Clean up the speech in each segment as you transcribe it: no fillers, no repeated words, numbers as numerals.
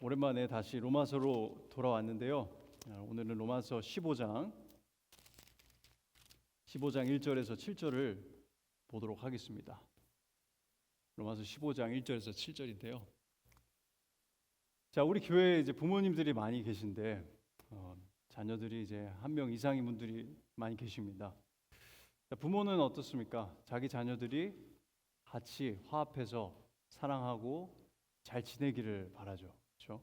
오랜만에 다시 로마서로 돌아왔는데요. 오늘은 로마서 15장 1절에서 7절을 보도록 하겠습니다. 로마서 15장 1절에서 7절인데요. 자, 우리 교회에 이제 부모님들이 많이 계신데 자녀들이 이제 한 명 이상인 분들이 많이 계십니다. 자, 부모는 어떻습니까? 자기 자녀들이 같이 화합해서 사랑하고 잘 지내기를 바라죠. 그렇죠?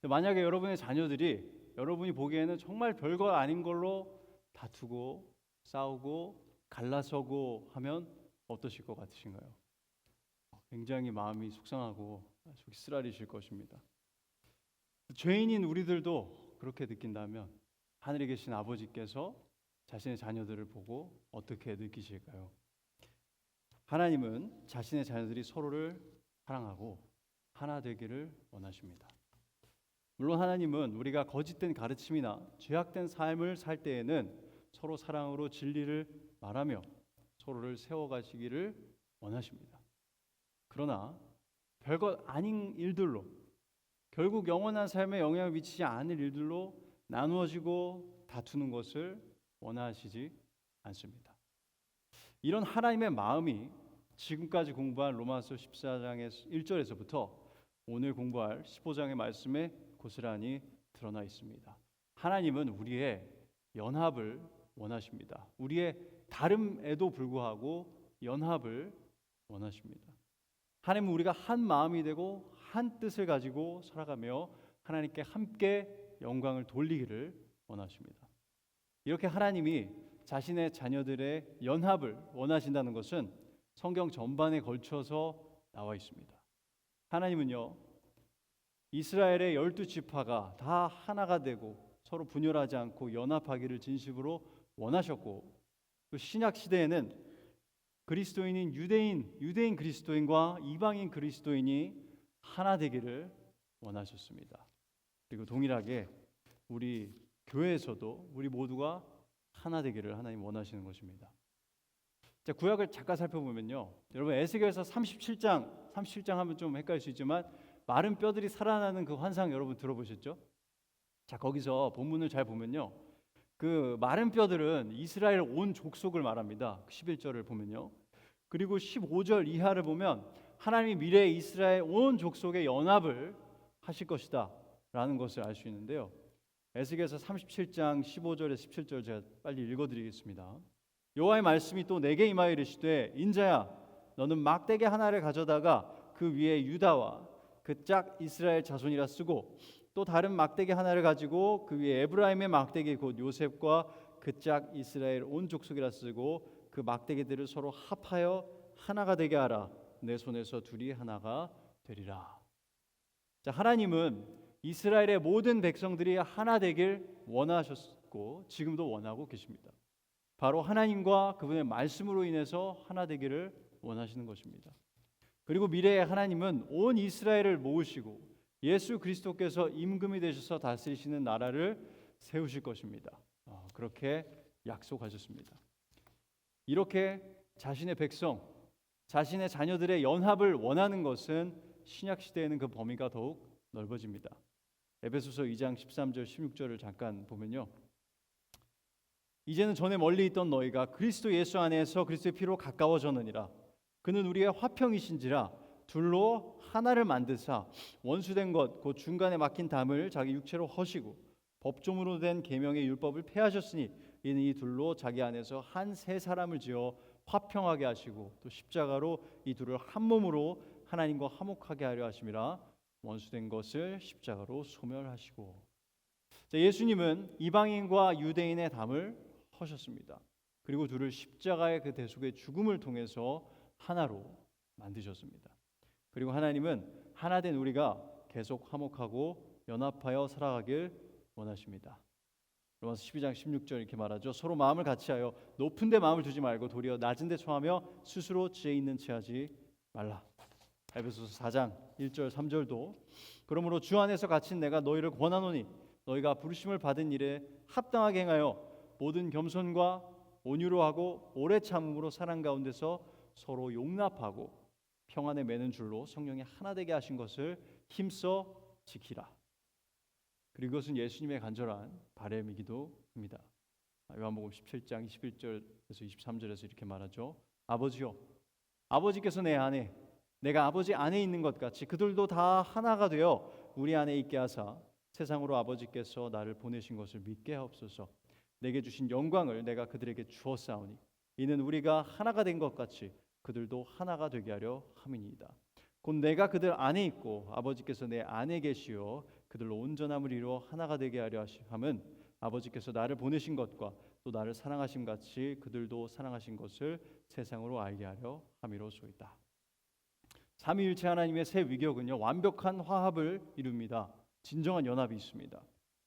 만약에 여러분의 자녀들이 여러분이 보기에는 정말 별거 아닌 걸로 다투고 싸우고 갈라서고 하면 어떠실 것 같으신가요? 굉장히 마음이 속상하고 속이 쓰라리실 것입니다. 죄인인 우리들도 그렇게 느낀다면 하늘에 계신 아버지께서 자신의 자녀들을 보고 어떻게 느끼실까요? 하나님은 자신의 자녀들이 서로를 사랑하고 하나 되기를 원하십니다. 물론 하나님은 우리가 거짓된 가르침이나 죄악된 삶을 살 때에는 서로 사랑으로 진리를 말하며 서로를 세워가시기를 원하십니다. 그러나 별것 아닌 일들로 결국 영원한 삶에 영향을 미치지 않을 일들로 나누어지고 다투는 것을 원하시지 않습니다. 이런 하나님의 마음이 지금까지 공부한 로마서 14장의 1절에서부터 오늘 공부할 15장의 말씀에 고스란히 드러나 있습니다. 하나님은 우리의 연합을 원하십니다. 우리의 다름에도 불구하고 연합을 원하십니다. 하나님은 우리가 한 마음이 되고 한 뜻을 가지고 살아가며 하나님께 함께 영광을 돌리기를 원하십니다. 이렇게 하나님이 자신의 자녀들의 연합을 원하신다는 것은 성경 전반에 걸쳐서 나와 있습니다. 하나님은요, 이스라엘의 12지파가 다 하나가 되고 서로 분열하지 않고 연합하기를 진심으로 원하셨고, 또 신약 시대에는 그리스도인인 유대인 그리스도인과 이방인 그리스도인이 하나 되기를 원하셨습니다. 그리고 동일하게 우리 교회에서도 우리 모두가 하나 되기를 하나님 원하시는 것입니다. 자, 구약을 잠깐 살펴보면요, 여러분 에스겔서 37장 하면 좀 헷갈릴 수 있지만 마른 뼈들이 살아나는 그 환상 여러분 들어보셨죠? 자, 거기서 본문을 잘 보면요, 그 마른 뼈들은 이스라엘 온 족속을 말합니다. 11절을 보면요. 그리고 15절 이하를 보면 하나님이 미래의 이스라엘 온 족속의 연합을 하실 것이다 라는 것을 알 수 있는데요, 에스겔서 37장 15절에 17절 제가 빨리 읽어드리겠습니다. 여호와의 말씀이 또 내게 임하여 이르시되, 인자야, 너는 막대기 하나를 가져다가 그 위에 유다와 그 짝 이스라엘 자손이라 쓰고, 또 다른 막대기 하나를 가지고 그 위에 에브라임의 막대기 곧 요셉과 그 짝 이스라엘 온 족속이라 쓰고, 그 막대기들을 서로 합하여 하나가 되게 하라. 내 손에서 둘이 하나가 되리라. 자, 하나님은 이스라엘의 모든 백성들이 하나 되길 원하셨고 지금도 원하고 계십니다. 바로 하나님과 그분의 말씀으로 인해서 하나 되기를 원하시는 것입니다. 그리고 미래의 하나님은 온 이스라엘을 모으시고 예수 그리스도께서 임금이 되셔서 다스리시는 나라를 세우실 것입니다. 그렇게 약속하셨습니다. 이렇게 자신의 백성, 자신의 자녀들의 연합을 원하는 것은 신약 시대에는 그 범위가 더욱 넓어집니다. 에베소서 2장 13절 16절을 잠깐 보면요, 이제는 전에 멀리 있던 너희가 그리스도 예수 안에서 그리스도의 피로 가까워졌느니라. 그는 우리의 화평이신지라 둘로 하나를 만드사 원수된 것 곧 중간에 막힌 담을 자기 육체로 허시고 법조문으로 된 계명의 율법을 폐하셨으니 이는 이 둘로 자기 안에서 한 새 사람을 지어 화평하게 하시고 또 십자가로 이 둘을 한 몸으로 하나님과 화목하게 하려 하심이라. 원수된 것을 십자가로 소멸하시고. 자, 예수님은 이방인과 유대인의 담을 하셨습니다. 그리고 둘을 십자가의 그 대속의 죽음을 통해서 하나로 만드셨습니다. 그리고 하나님은 하나된 우리가 계속 화목하고 연합하여 살아가길 원하십니다. 로마서 12장 16절 이렇게 말하죠. 서로 마음을 같이하여 높은 데 마음을 두지 말고 도리어 낮은 데 처하며 스스로 지혜 있는 체하지 말라. 에베소서 4장 1절 3절도 그러므로 주 안에서 갇힌 내가 너희를 권하노니 너희가 부르심을 받은 일에 합당하게 행하여 모든 겸손과 온유로 하고 오래 참음으로 사랑 가운데서 서로 용납하고 평안에 매는 줄로 성령이 하나 되게 하신 것을 힘써 지키라. 그리고 그것은 예수님의 간절한 바람이기도 합니다. 요한복음 17장 21절에서 23절에서 이렇게 말하죠. 아버지요, 아버지께서 내 안에, 내가 아버지 안에 있는 것 같이 그들도 다 하나가 되어 우리 안에 있게 하사 세상으로 아버지께서 나를 보내신 것을 믿게 하옵소서. 내게 주신 영광을 내가 그들에게 주었사오니 이는 우리가 하나가 된 것 같이 그들도 하나가 되게 하려 함이니이다. 곧 내가 그들 안에 있고 아버지께서 내 안에 계시어 그들로 온전함을 이루어 하나가 되게 하려 함은 아버지께서 나를 보내신 것과 또 나를 사랑하심 같이 그들도 사랑하신 것을 세상으로 알게 하려 함이로소이다. 삼위일체 하나님의 새 위격은요, 완벽한 화합을 이룹니다. 진정한 연합이 있습니다.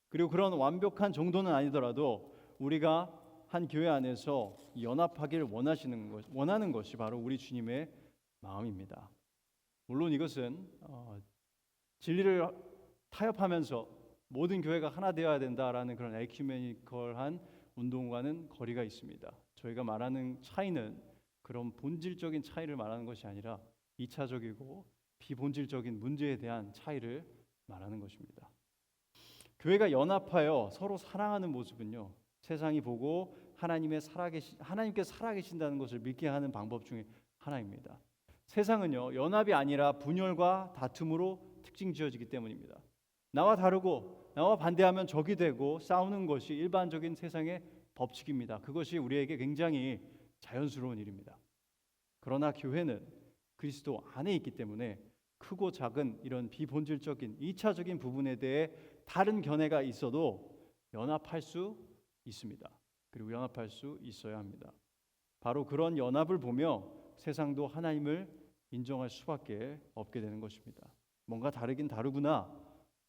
그리고 그런 완벽한 정도는 아니더라도 우리가 한 교회 안에서 연합하기를 원하는 것이 바로 우리 주님의 마음입니다. 물론 이것은 진리를 타협하면서 모든 교회가 하나 되어야 된다라는 그런 에큐메니컬한 운동과는 거리가 있습니다. 저희가 말하는 차이는 그런 본질적인 차이를 말하는 것이 아니라 2차적이고 비본질적인 문제에 대한 차이를 말하는 것입니다. 교회가 연합하여 서로 사랑하는 모습은요, 세상이 보고 하나님께 살아계신다는 것을 믿게 하는 방법 중에 하나입니다. 세상은요, 연합이 아니라 분열과 다툼으로 특징 지어지기 때문입니다. 나와 다르고 나와 반대하면 적이 되고 싸우는 것이 일반적인 세상의 법칙입니다. 그것이 우리에게 굉장히 자연스러운 일입니다. 그러나 교회는 그리스도 안에 있기 때문에 크고 작은 이런 비본질적인 2차적인 부분에 대해 다른 견해가 있어도 연합할 수 있습니다. 그리고 연합할 수 있어야 합니다. 바로 그런 연합을 보며 세상도 하나님을 인정할 수밖에 없게 되는 것입니다. 뭔가 다르긴 다르구나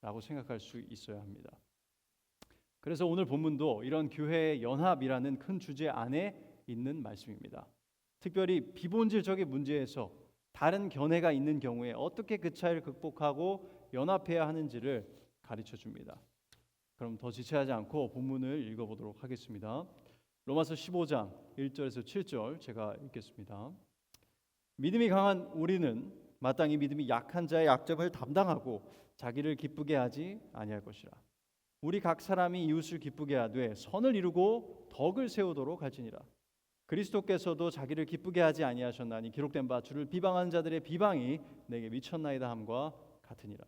라고 생각할 수 있어야 합니다. 그래서 오늘 본문도 이런 교회의 연합이라는 큰 주제 안에 있는 말씀입니다. 특별히 비본질적인 문제에서 다른 견해가 있는 경우에 어떻게 그 차이를 극복하고 연합해야 하는지를 가르쳐 줍니다. 그럼 더 지체하지 않고 본문을 읽어보도록 하겠습니다. 로마서 15장 1절에서 7절 제가 읽겠습니다. 믿음이 강한 우리는 마땅히 믿음이 약한 자의 약점을 담당하고 자기를 기쁘게 하지 아니할 것이라. 우리 각 사람이 이웃을 기쁘게 하되 선을 이루고 덕을 세우도록 할지니라. 그리스도께서도 자기를 기쁘게 하지 아니하셨나니 기록된 바 주를 비방하는 자들의 비방이 내게 미쳤나이다 함과 같으니라.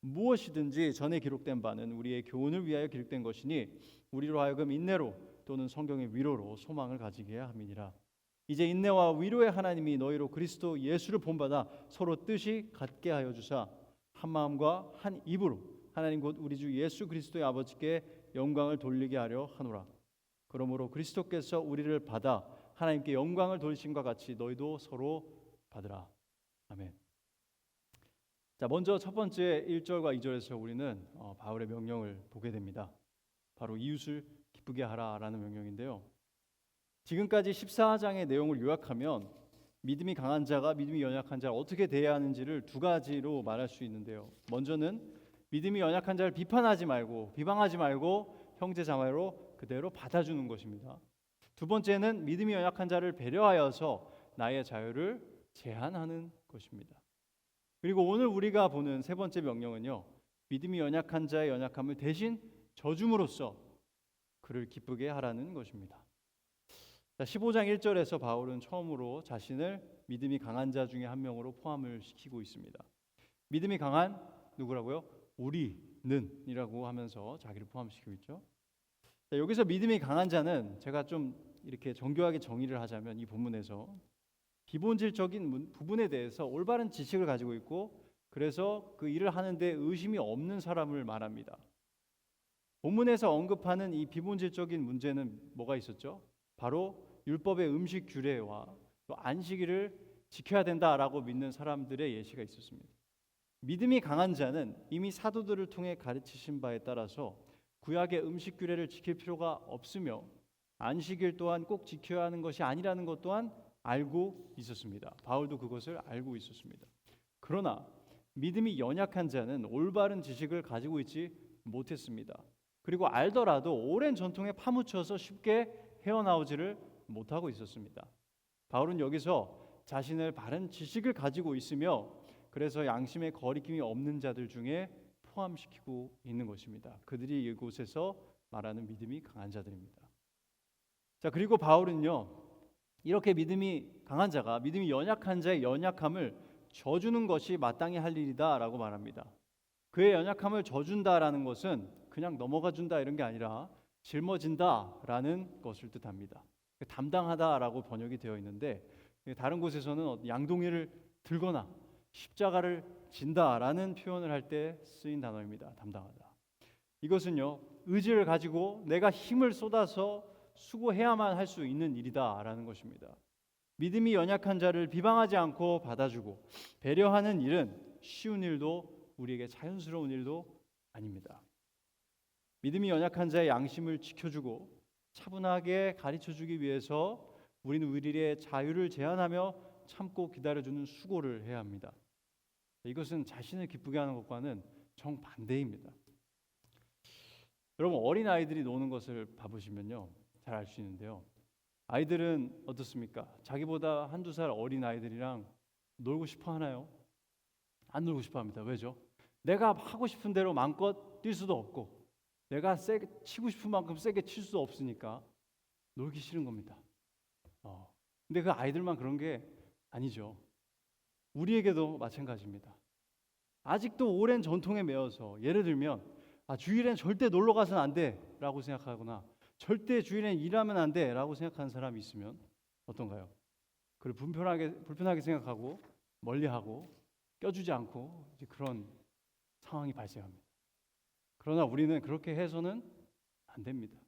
무엇이든지 전에 기록된 바는 우리의 교훈을 위하여 기록된 것이니 우리로 하여금 인내로 또는 성경의 위로로 소망을 가지게 함이니라. 이제 인내와 위로의 하나님이 너희로 그리스도 예수를 본받아 서로 뜻이 같게 하여 주사 한 마음과 한 입으로 하나님 곧 우리 주 예수 그리스도의 아버지께 영광을 돌리게 하려 하노라. 그러므로 그리스도께서 우리를 받아 하나님께 영광을 돌리심과 같이 너희도 서로 받으라. 아멘. 자, 먼저 첫 번째 1절과 2절에서 우리는 바울의 명령을 보게 됩니다. 바로 이웃을 기쁘게 하라라는 명령인데요. 지금까지 14장의 내용을 요약하면 믿음이 강한 자가 믿음이 연약한 자를 어떻게 대해야 하는지를 두 가지로 말할 수 있는데요. 먼저는 믿음이 연약한 자를 비판하지 말고 비방하지 말고 형제 자매로 그대로 받아주는 것입니다. 두 번째는 믿음이 연약한 자를 배려하여서 나의 자유를 제한하는 것입니다. 그리고 오늘 우리가 보는 세 번째 명령은요, 믿음이 연약한 자의 연약함을 대신 져줌으로써 그를 기쁘게 하라는 것입니다. 15장 1절에서 바울은 처음으로 자신을 믿음이 강한 자 중에 한 명으로 포함을 시키고 있습니다. 믿음이 강한 누구라고요? 우리는 이라고 하면서 자기를 포함시키고 있죠. 여기서 믿음이 강한 자는 제가 좀 이렇게 정교하게 정의를 하자면 이 본문에서 비본질적인 부분에 대해서 올바른 지식을 가지고 있고 그래서 그 일을 하는데 의심이 없는 사람을 말합니다. 본문에서 언급하는 이 비본질적인 문제는 뭐가 있었죠? 바로 율법의 음식 규례와 또 안식일을 지켜야 된다라고 믿는 사람들의 예시가 있었습니다. 믿음이 강한 자는 이미 사도들을 통해 가르치신 바에 따라서 구약의 음식 규례를 지킬 필요가 없으며 안식일 또한 꼭 지켜야 하는 것이 아니라는 것 또한 알고 있었습니다. 바울도 그것을 알고 있었습니다. 그러나 믿음이 연약한 자는 올바른 지식을 가지고 있지 못했습니다. 그리고 알더라도 오랜 전통에 파묻혀서 쉽게 헤어나오지를 못하고 있었습니다. 바울은 여기서 자신을 바른 지식을 가지고 있으며 그래서 양심의 거리낌이 없는 자들 중에 포함시키고 있는 것입니다. 그들이 이곳에서 말하는 믿음이 강한 자들입니다. 자, 그리고 바울은요, 이렇게 믿음이 강한 자가 믿음이 연약한 자의 연약함을 져주는 것이 마땅히 할 일이다라고 말합니다. 그의 연약함을 져준다라는 것은 그냥 넘어가 준다 이런 게 아니라 짊어진다라는 것을 뜻합니다. 담당하다라고 번역이 되어 있는데 다른 곳에서는 양동이를 들거나 십자가를 진다라는 표현을 할 때 쓰인 단어입니다. 담당하다. 이것은요, 의지를 가지고 내가 힘을 쏟아서 수고해야만 할 수 있는 일이다라는 것입니다. 믿음이 연약한 자를 비방하지 않고 받아주고 배려하는 일은 쉬운 일도 우리에게 자연스러운 일도 아닙니다. 믿음이 연약한 자의 양심을 지켜주고 차분하게 가르쳐주기 위해서 우리는 우리의 자유를 제한하며 참고 기다려주는 수고를 해야 합니다. 이것은 자신을 기쁘게 하는 것과는 정반대입니다. 여러분, 어린아이들이 노는 것을 봐보시면요, 잘 알 수 있는데요, 아이들은 어떻습니까? 자기보다 한두 살 어린 아이들이랑 놀고 싶어 하나요? 안 놀고 싶어 합니다. 왜죠? 내가 하고 싶은 대로 마음껏 뛸 수도 없고 내가 세게 치고 싶은 만큼 세게 칠 수도 없으니까 놀기 싫은 겁니다. 근데 그 아이들만 그런 게 아니죠. 우리에게도 마찬가지입니다. 아직도 오랜 전통에 매여서 예를 들면 주일엔 절대 놀러 가서는 안 돼라고 생각하거나 절대 주일엔 일하면 안 돼라고 생각하는 사람이 있으면 어떤가요? 그걸 불편하게 생각하고 멀리하고 껴주지 않고 이제 그런 상황이 발생합니다. 그러나 우리는 그렇게 해서는 안 됩니다.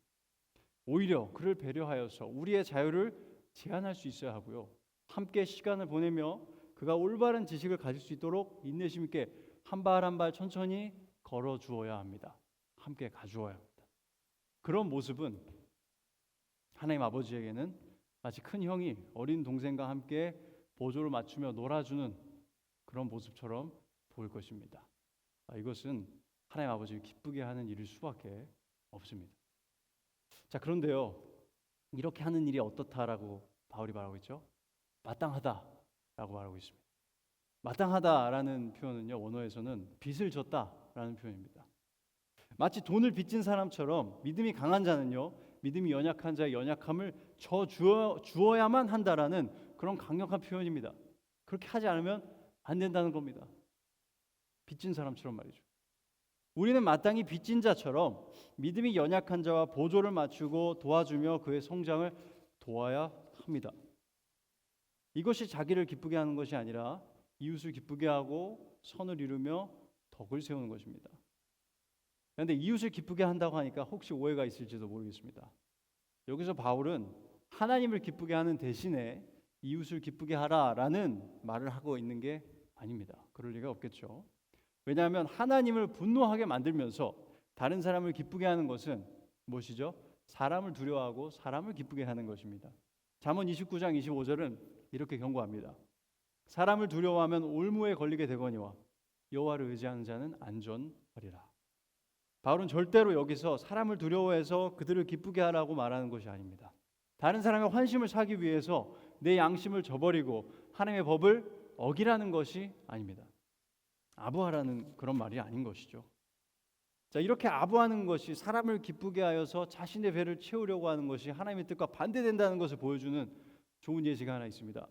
오히려 그를 배려하여서 우리의 자유를 제한할 수 있어야 하고요. 함께 시간을 보내며 그가 올바른 지식을 가질 수 있도록 인내심 있게 한 발 한 발 천천히 걸어 주어야 합니다. 함께 가주어야 합니다. 그런 모습은 하나님 아버지에게는 마치 큰 형이 어린 동생과 함께 보조를 맞추며 놀아주는 그런 모습처럼 보일 것입니다. 이것은 하나님 아버지를 기쁘게 하는 일일 수밖에 없습니다. 자, 그런데요, 이렇게 하는 일이 어떻다라고 바울이 말하고 있죠? 마땅하다라고 말하고 있습니다. 마땅하다라는 표현은요, 원어에서는 빚을 졌다라는 표현입니다. 마치 돈을 빚진 사람처럼 믿음이 강한 자는요, 믿음이 연약한 자의 연약함을 주어야만 한다라는 그런 강력한 표현입니다. 그렇게 하지 않으면 안 된다는 겁니다. 빚진 사람처럼 말이죠. 우리는 마땅히 빚진 자처럼 믿음이 연약한 자와 보조를 맞추고 도와주며 그의 성장을 도와야 합니다. 이것이 자기를 기쁘게 하는 것이 아니라 이웃을 기쁘게 하고 선을 이루며 덕을 세우는 것입니다. 그런데 이웃을 기쁘게 한다고 하니까 혹시 오해가 있을지도 모르겠습니다. 여기서 바울은 하나님을 기쁘게 하는 대신에 이웃을 기쁘게 하라라는 말을 하고 있는 게 아닙니다. 그럴 리가 없겠죠. 왜냐하면 하나님을 분노하게 만들면서 다른 사람을 기쁘게 하는 것은 무엇이죠? 사람을 두려워하고 사람을 기쁘게 하는 것입니다. 잠언 29장 25절은 이렇게 경고합니다. 사람을 두려워하면 올무에 걸리게 되거니와 여호와를 의지하는 자는 안전하리라. 바울은 절대로 여기서 사람을 두려워해서 그들을 기쁘게 하라고 말하는 것이 아닙니다. 다른 사람의 환심을 사기 위해서 내 양심을 저버리고 하나님의 법을 어기라는 것이 아닙니다. 아부하라는 그런 말이 아닌 것이죠. 자, 이렇게 아부하는 것이 사람을 기쁘게 하여서 자신의 배를 채우려고 하는 것이 하나님의 뜻과 반대된다는 것을 보여주는 좋은 예시가 하나 있습니다.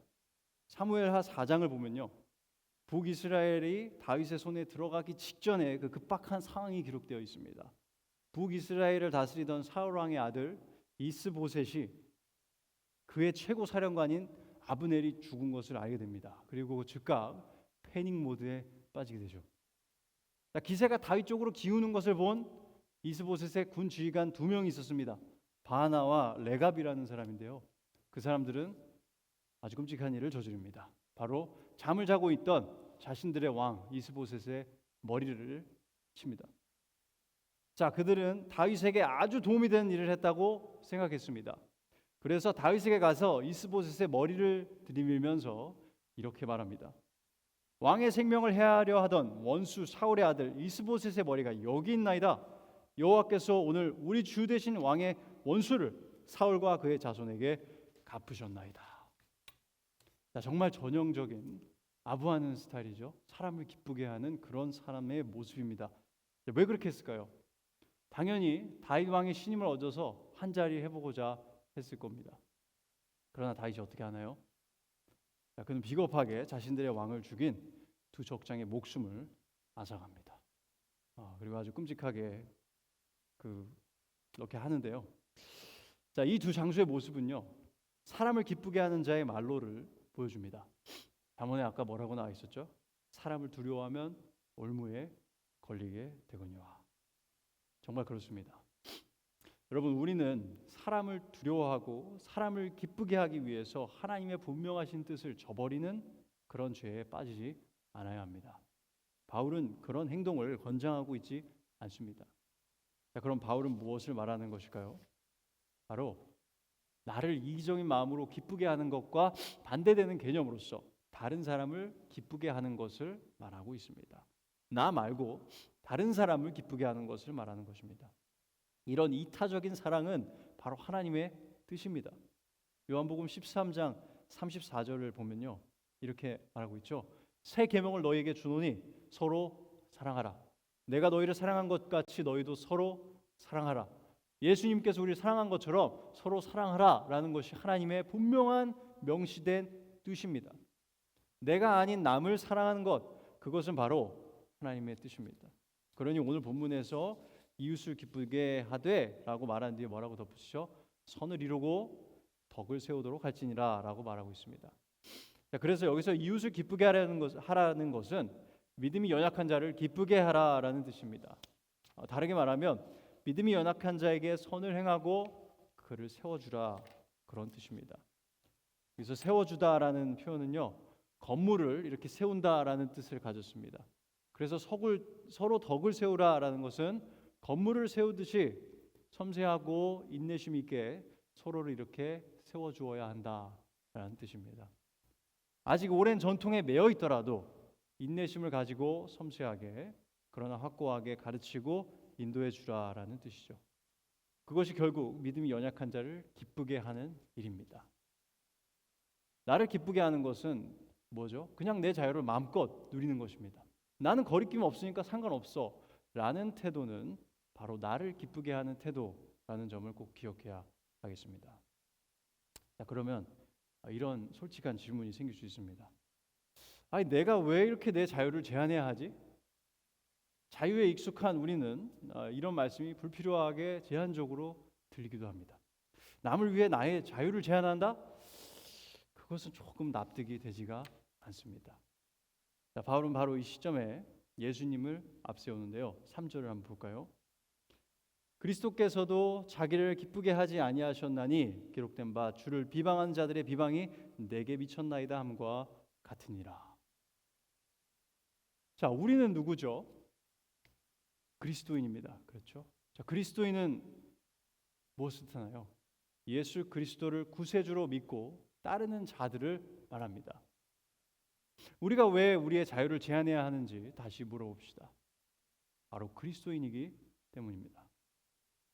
사무엘하 4장을 보면요, 북이스라엘이 다윗의 손에 들어가기 직전에 그 급박한 상황이 기록되어 있습니다. 북이스라엘을 다스리던 사울 왕의 아들 이스보셋이 그의 최고 사령관인 아브넬이 죽은 것을 알게 됩니다. 그리고 즉각 패닉 모드에 빠지게 되죠. 기세가 다윗 쪽으로 기우는 것을 본 이스보셋의 군 지휘관 2명이 있었습니다. 바나와 레갑이라는 사람인데요, 그 사람들은 아주 끔찍한 일을 저지릅니다. 바로 잠을 자고 있던 자신들의 왕 이스보셋의 머리를 칩니다. 자, 그들은 다윗에게 아주 도움이 되는 일을 했다고 생각했습니다. 그래서 다윗에게 가서 이스보셋의 머리를 들이밀면서 이렇게 말합니다. 왕의 생명을 해하려 하던 원수 사울의 아들 이스보셋의 머리가 여기 있나이다. 여호와께서 오늘 우리 주 되신 왕의 원수를 사울과 그의 자손에게 갚으셨나이다. 자, 정말 전형적인 아부하는 스타일이죠. 사람을 기쁘게 하는 그런 사람의 모습입니다. 왜 그렇게 했을까요? 당연히 다윗 왕의 신임을 얻어서 한 자리 해보고자 했을 겁니다. 그러나 다윗이 어떻게 하나요? 그는 비겁하게 자신들의 왕을 죽인 두 적장의 목숨을 앗아갑니다. 그리고 아주 끔찍하게 그렇게 하는데요. 자, 이 두 장수의 모습은요, 사람을 기쁘게 하는 자의 말로를 보여줍니다. 잠언에 아까 뭐라고 나와 있었죠? 사람을 두려워하면 올무에 걸리게 되거니와. 정말 그렇습니다. 여러분, 우리는 사람을 두려워하고 사람을 기쁘게 하기 위해서 하나님의 분명하신 뜻을 저버리는 그런 죄에 빠지지 않아야 합니다. 바울은 그런 행동을 권장하고 있지 않습니다. 자, 그럼 바울은 무엇을 말하는 것일까요? 바로 나를 이기적인 마음으로 기쁘게 하는 것과 반대되는 개념으로서 다른 사람을 기쁘게 하는 것을 말하고 있습니다. 나 말고 다른 사람을 기쁘게 하는 것을 말하는 것입니다. 이런 이타적인 사랑은 바로 하나님의 뜻입니다. 요한복음 13장 34절을 보면요, 이렇게 말하고 있죠. 새 계명을 너희에게 주노니 서로 사랑하라. 내가 너희를 사랑한 것 같이 너희도 서로 사랑하라. 예수님께서 우리를 사랑한 것처럼 서로 사랑하라라는 것이 하나님의 분명한 명시된 뜻입니다. 내가 아닌 남을 사랑하는 것, 그것은 바로 하나님의 뜻입니다. 그러니 오늘 본문에서 이웃을 기쁘게 하되라고 말한 뒤에 뭐라고 덧붙이죠? 선을 이루고 덕을 세우도록 할지니라 라고 말하고 있습니다. 자, 그래서 여기서 이웃을 기쁘게 하라는 것은 믿음이 연약한 자를 기쁘게 하라라는 뜻입니다. 다르게 말하면 믿음이 연약한 자에게 선을 행하고 그를 세워주라, 그런 뜻입니다. 그래서 세워주다라는 표현은요, 건물을 이렇게 세운다라는 뜻을 가졌습니다. 그래서 서로 덕을 세우라라는 것은 건물을 세우듯이 섬세하고 인내심 있게 서로를 이렇게 세워주어야 한다라는 뜻입니다. 아직 오랜 전통에 매여 있더라도 인내심을 가지고 섬세하게 그러나 확고하게 가르치고 인도해 주라라는 뜻이죠. 그것이 결국 믿음이 연약한 자를 기쁘게 하는 일입니다. 나를 기쁘게 하는 것은 뭐죠? 그냥 내 자유를 마음껏 누리는 것입니다. 나는 거리낌 없으니까 상관없어 라는 태도는 바로 나를 기쁘게 하는 태도라는 점을 꼭 기억해야 하겠습니다. 자, 그러면 이런 솔직한 질문이 생길 수 있습니다. 아니, 내가 왜 이렇게 내 자유를 제한해야 하지? 자유에 익숙한 우리는 이런 말씀이 불필요하게 제한적으로 들리기도 합니다. 남을 위해 나의 자유를 제한한다? 그것은 조금 납득이 되지가 않습니다. 자, 바울은 바로 이 시점에 예수님을 앞세우는데요. 3절을 한번 볼까요? 그리스도께서도 자기를 기쁘게 하지 아니하셨나니 기록된 바 주를 비방한 자들의 비방이 내게 미쳤나이다 함과 같으니라. 자, 우리는 누구죠? 그리스도인입니다. 그렇죠? 자, 그리스도인은 무엇을 뜻하나요? 예수 그리스도를 구세주로 믿고 따르는 자들을 말합니다. 우리가 왜 우리의 자유를 제한해야 하는지 다시 물어봅시다. 바로 그리스도인이기 때문입니다.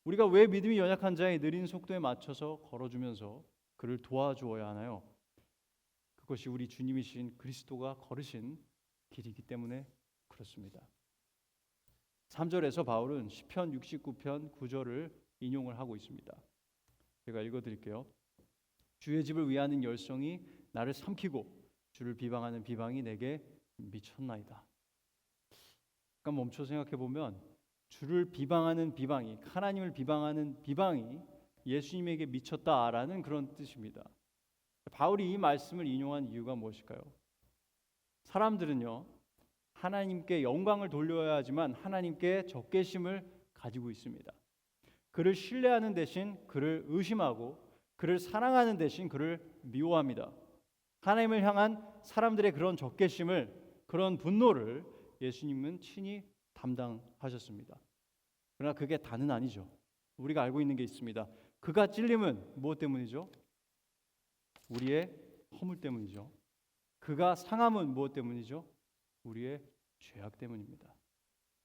우리가 왜 믿음이 연약한 자의 느린 속도에 맞춰서 걸어주면서 그를 도와주어야 하나요? 그것이 우리 주님이신 그리스도가 걸으신 길이기 때문에 그렇습니다. 3절에서 바울은 시편 69편 9절을 인용을 하고 있습니다. 제가 읽어드릴게요. 주의 집을 위하는 열성이 나를 삼키고 주를 비방하는 비방이 내게 미쳤나이다. 잠깐 멈춰 생각해 보면 주를 비방하는 비방이, 하나님을 비방하는 비방이 예수님에게 미쳤다라는 그런 뜻입니다. 바울이 이 말씀을 인용한 이유가 무엇일까요? 사람들은요, 하나님께 영광을 돌려야 하지만 하나님께 적개심을 가지고 있습니다. 그를 신뢰하는 대신 그를 의심하고 그를 사랑하는 대신 그를 미워합니다. 하나님을 향한 사람들의 그런 적개심을, 그런 분노를 예수님은 친히 담당하셨습니다. 그러나 그게 다는 아니죠. 우리가 알고 있는 게 있습니다. 그가 찔림은 무엇 때문이죠? 우리의 허물 때문이죠. 그가 상함은 무엇 때문이죠? 우리의 죄악 때문입니다.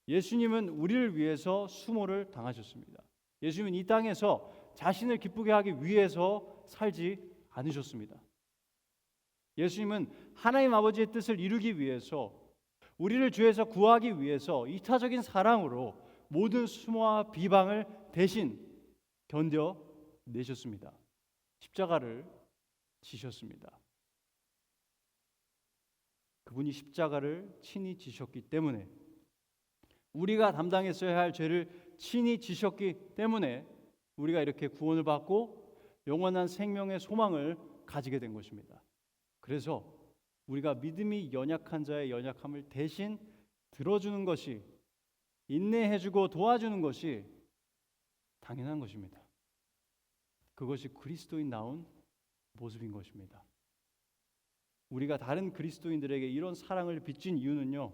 예수님은 우리를 위해서 수모를 당하셨습니다. 예수님은 이 땅에서 자신을 기쁘게 하기 위해서 살지 않으셨습니다. 예수님은 하나님 아버지의 뜻을 이루기 위해서 우리를 죄에서 구하기 위해서 이타적인 사랑으로 모든 수모와 비방을 대신 견뎌내셨습니다. 십자가를 지셨습니다. 그분이 십자가를 친히 지셨기 때문에, 우리가 담당했어야 할 죄를 친히 지셨기 때문에 우리가 이렇게 구원을 받고 영원한 생명의 소망을 가지게 된 것입니다. 그래서 우리가 믿음이 연약한 자의 연약함을 대신 들어주는 것이, 인내해주고 도와주는 것이 당연한 것입니다. 그것이 그리스도인다운 모습인 것입니다. 우리가 다른 그리스도인들에게 이런 사랑을 빚진 이유는요,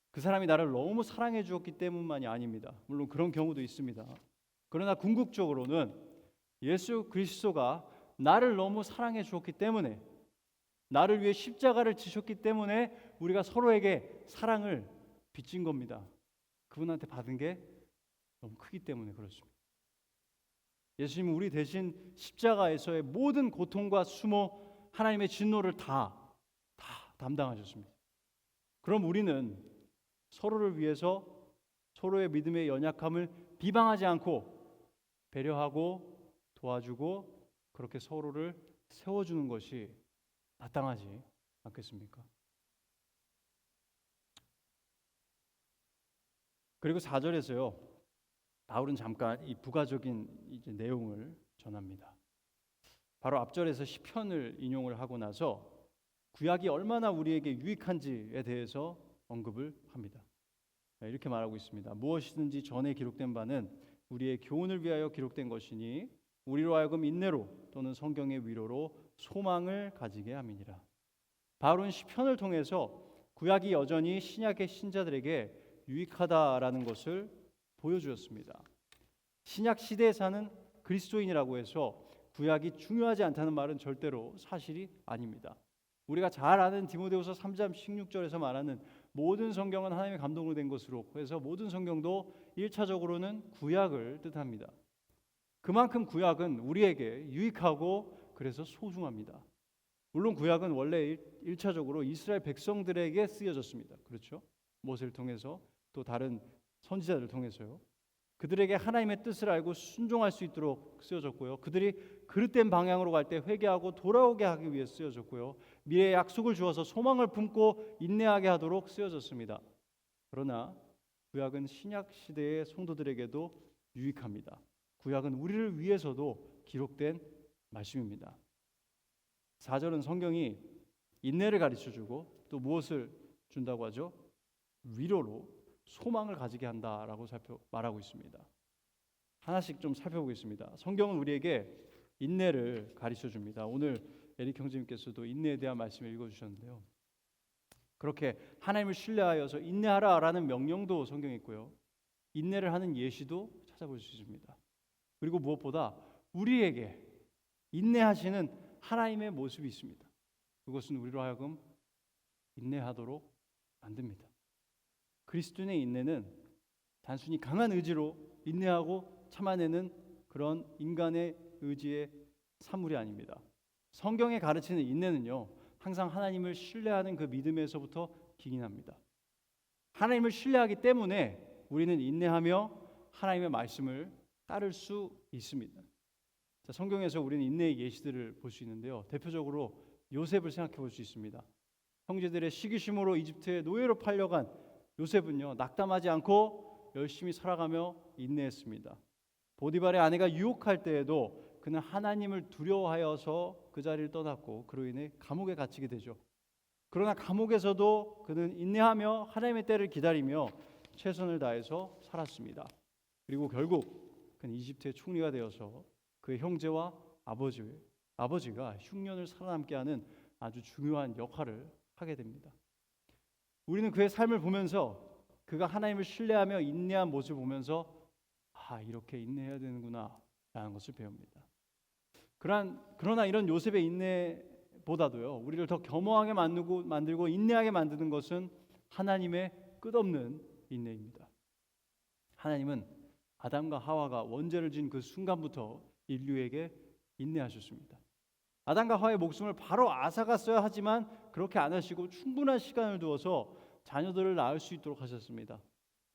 그 사람이 나를 너무 사랑해 주었기 때문만이 아닙니다. 물론 그런 경우도 있습니다. 그러나 궁극적으로는 예수 그리스도가 나를 너무 사랑해 주었기 때문에, 나를 위해 십자가를 지셨기 때문에 우리가 서로에게 사랑을 빚진 겁니다. 그분한테 받은 게 너무 크기 때문에 그렇습니다. 예수님은 우리 대신 십자가에서의 모든 고통과 수모, 하나님의 진노를 다 담당하셨습니다. 그럼 우리는 서로를 위해서 서로의 믿음의 연약함을 비방하지 않고 배려하고 도와주고 그렇게 서로를 세워주는 것이 마땅하지 않겠습니까? 그리고 4절에서요, 바울은 잠깐 이 부가적인 내용을 전합니다. 바로 앞절에서 시편을 인용을 하고 나서 구약이 얼마나 우리에게 유익한지에 대해서 언급을 합니다. 이렇게 말하고 있습니다. 무엇이든지 전에 기록된 바는 우리의 교훈을 위하여 기록된 것이니 우리로 하여금 인내로 또는 성경의 위로로 소망을 가지게 함이니라. 바울은 시편을 통해서 구약이 여전히 신약의 신자들에게 유익하다라는 것을 보여주었습니다. 신약 시대에 사는 그리스도인이라고 해서 구약이 중요하지 않다는 말은 절대로 사실이 아닙니다. 우리가 잘 아는 디모데후서 3장 16절에서 말하는 모든 성경은 하나님의 감동으로 된 것으로 해서 모든 성경도 1차적으로는 구약을 뜻합니다. 그만큼 구약은 우리에게 유익하고 그래서 소중합니다. 물론 구약은 원래 1차적으로 이스라엘 백성들에게 쓰여졌습니다. 그렇죠? 모세를 통해서 또 다른 선지자들을 통해서요. 그들에게 하나님의 뜻을 알고 순종할 수 있도록 쓰여졌고요. 그들이 그릇된 방향으로 갈 때 회개하고 돌아오게 하기 위해 쓰여졌고요. 미래의 약속을 주어서 소망을 품고 인내하게 하도록 쓰여졌습니다. 그러나 구약은 신약 시대의 성도들에게도 유익합니다. 구약은 우리를 위해서도 기록된 말씀입니다. 4절은 성경이 인내를 가르쳐주고 또 무엇을 준다고 하죠? 위로로 소망을 가지게 한다라고 말하고 있습니다. 하나씩 좀 살펴보겠습니다. 성경은 우리에게 인내를 가르쳐 줍니다. 오늘 에릭 형제님께서도 인내에 대한 말씀을 읽어주셨는데요. 그렇게 하나님을 신뢰하여서 인내하라라는 명령도 성경에 있고요. 인내를 하는 예시도 찾아볼 수 있습니다. 그리고 무엇보다 우리에게 인내하시는 하나님의 모습이 있습니다. 그것은 우리로 하여금 인내하도록 만듭니다. 그리스도인의 인내는 단순히 강한 의지로 인내하고 참아내는 그런 인간의 의지의 산물이 아닙니다. 성경에 가르치는 인내는요, 항상 하나님을 신뢰하는 그 믿음에서부터 기인합니다. 하나님을 신뢰하기 때문에 우리는 인내하며 하나님의 말씀을 따를 수 있습니다. 자, 성경에서 우리는 인내의 예시들을 볼 수 있는데요. 대표적으로 요셉을 생각해 볼 수 있습니다. 형제들의 시기심으로 이집트의 노예로 팔려간 요셉은요, 낙담하지 않고 열심히 살아가며 인내했습니다. 보디발의 아내가 유혹할 때에도 그는 하나님을 두려워하여서 그 자리를 떠났고 그로 인해 감옥에 갇히게 되죠. 그러나 감옥에서도 그는 인내하며 하나님의 때를 기다리며 최선을 다해서 살았습니다. 그리고 결국 그는 이집트의 총리가 되어서 그의 형제와 아버지가 흉년을 살아남게 하는 아주 중요한 역할을 하게 됩니다. 우리는 그의 삶을 보면서 그가 하나님을 신뢰하며 인내한 모습을 보면서 이렇게 인내해야 되는구나 라는 것을 배웁니다. 그러나 이런 요셉의 인내보다도요, 우리를 더 겸허하게 만들고 인내하게 만드는 것은 하나님의 끝없는 인내입니다. 하나님은 아담과 하와가 원죄를 지은 그 순간부터 인류에게 인내하셨습니다. 아담과 하와의 목숨을 바로 앗아갔어야 하지만 그렇게 안 하시고 충분한 시간을 두어서 자녀들을 낳을 수 있도록 하셨습니다.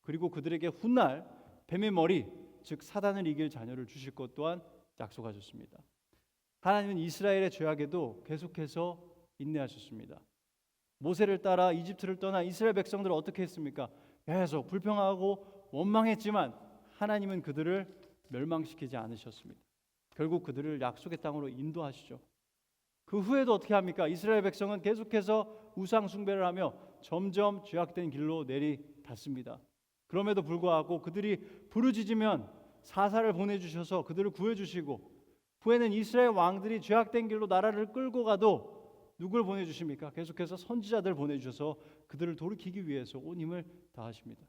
그리고 그들에게 훗날 뱀의 머리, 즉 사단을 이길 자녀를 주실 것 또한 약속하셨습니다. 하나님은 이스라엘의 죄악에도 계속해서 인내하셨습니다. 모세를 따라 이집트를 떠나 이스라엘 백성들을 어떻게 했습니까? 계속 불평하고 원망했지만 하나님은 그들을 멸망시키지 않으셨습니다. 결국 그들을 약속의 땅으로 인도하시죠. 그 후에도 어떻게 합니까? 이스라엘 백성은 계속해서 우상 숭배를 하며 점점 죄악된 길로 내리닫습니다. 그럼에도 불구하고 그들이 부르짖으면 사사를 보내주셔서 그들을 구해주시고, 후에는 이스라엘 왕들이 죄악된 길로 나라를 끌고 가도 누굴 보내주십니까? 계속해서 선지자들 보내주셔서 그들을 돌이키기 위해서 온 힘을 다하십니다.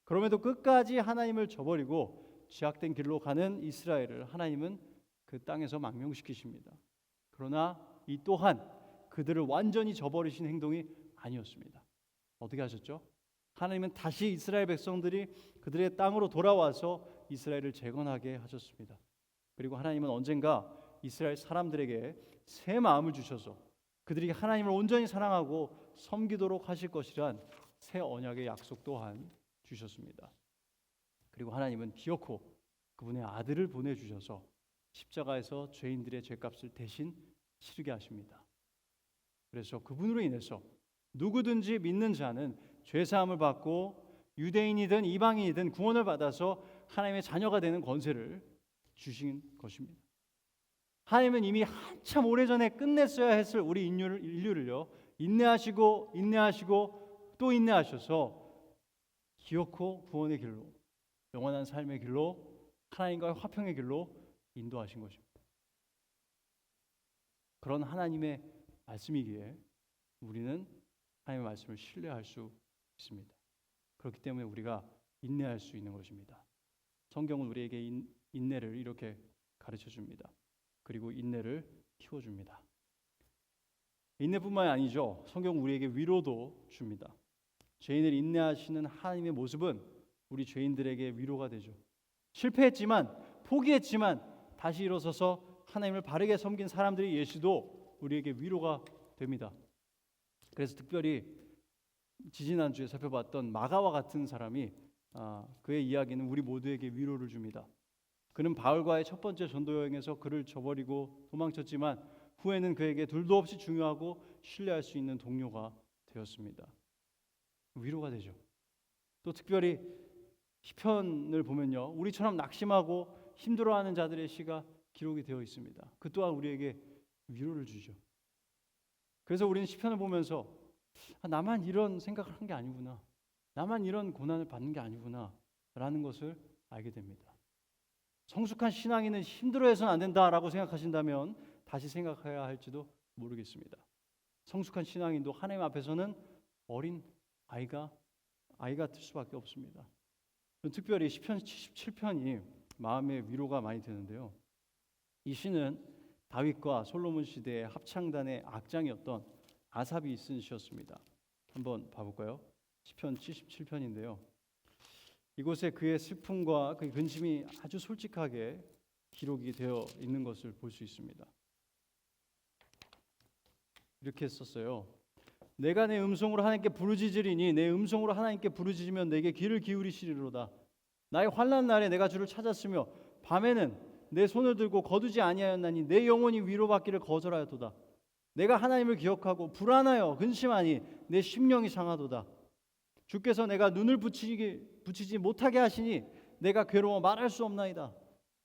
그럼에도 끝까지 하나님을 저버리고 죄악된 길로 가는 이스라엘을 하나님은 그 땅에서 망명시키십니다. 그러나 이 또한 그들을 완전히 저버리신 행동이 아니었습니다. 어떻게 하셨죠? 하나님은 다시 이스라엘 백성들이 그들의 땅으로 돌아와서 이스라엘을 재건하게 하셨습니다. 그리고 하나님은 언젠가 이스라엘 사람들에게 새 마음을 주셔서 그들이 하나님을 온전히 사랑하고 섬기도록 하실 것이란 새 언약의 약속 또한 주셨습니다. 그리고 하나님은 기어코 그분의 아들을 보내주셔서 십자가에서 죄인들의 죄값을 대신 치르게 하십니다. 그래서 그분으로 인해서 누구든지 믿는 자는 죄사함을 받고 유대인이든 이방인이든 구원을 받아서 하나님의 자녀가 되는 권세를 주신 것입니다. 하나님은 이미 한참 오래전에 끝냈어야 했을 우리 인류를요, 인내하시고 또 인내하셔서 기어코 구원의 길로, 영원한 삶의 길로, 하나님과의 화평의 길로 인도하신 것입니다. 그런 하나님의 말씀이기에 우리는 하나님의 말씀을 신뢰할 수 있습니다. 그렇기 때문에 우리가 인내할 수 있는 것입니다. 성경은 우리에게 인내를 이렇게 가르쳐 줍니다. 그리고 인내를 키워줍니다. 인내뿐만이 아니죠. 성경은 우리에게 위로도 줍니다. 죄인을 인내하시는 하나님의 모습은 우리 죄인들에게 위로가 되죠. 실패했지만, 포기했지만 다시 일어서서 하나님을 바르게 섬긴 사람들의 예시도 우리에게 위로가 됩니다. 그래서 특별히 지지난주에 살펴봤던 마가와 같은 사람이 그의 이야기는 우리 모두에게 위로를 줍니다. 그는 바울과의 첫 번째 전도 여행에서 그를 저버리고 도망쳤지만 후에는 그에게 둘도 없이 중요하고 신뢰할 수 있는 동료가 되었습니다. 위로가 되죠. 또 특별히 시편을 보면요, 우리처럼 낙심하고 힘들어하는 자들의 시가 기록이 되어 있습니다. 그 또한 우리에게 위로를 주죠. 그래서 우리는 시편을 보면서 나만 이런 생각을 한 게 아니구나, 나만 이런 고난을 받는 게 아니구나 라는 것을 알게 됩니다. 성숙한 신앙인은 힘들어해서는 안 된다라고 생각하신다면 다시 생각해야 할지도 모르겠습니다. 성숙한 신앙인도 하나님 앞에서는 어린 아이가 될 수밖에 없습니다. 특별히 시편 77편이 마음의 위로가 많이 되는데요. 이 시는 다윗과 솔로몬 시대의 합창단의 악장이었던 아삽이 쓴 시였습니다. 한번 봐볼까요? 시편 77편인데요. 이곳에 그의 슬픔과 그의 근심이 아주 솔직하게 기록이 되어 있는 것을 볼 수 있습니다. 이렇게 썼어요. 내가 내 음성으로 하나님께 부르짖으리니 내 음성으로 하나님께 부르짖으면 내게 귀를 기울이시리로다. 나의 환난 날에 내가 주를 찾았으며 밤에는 내 손을 들고 거두지 아니하였나니 내 영혼이 위로받기를 거절하였도다. 내가 하나님을 기억하고 불안하여 근심하니 내 심령이 상하도다. 주께서 내가 눈을 붙이지 못하게 하시니 내가 괴로워 말할 수 없나이다.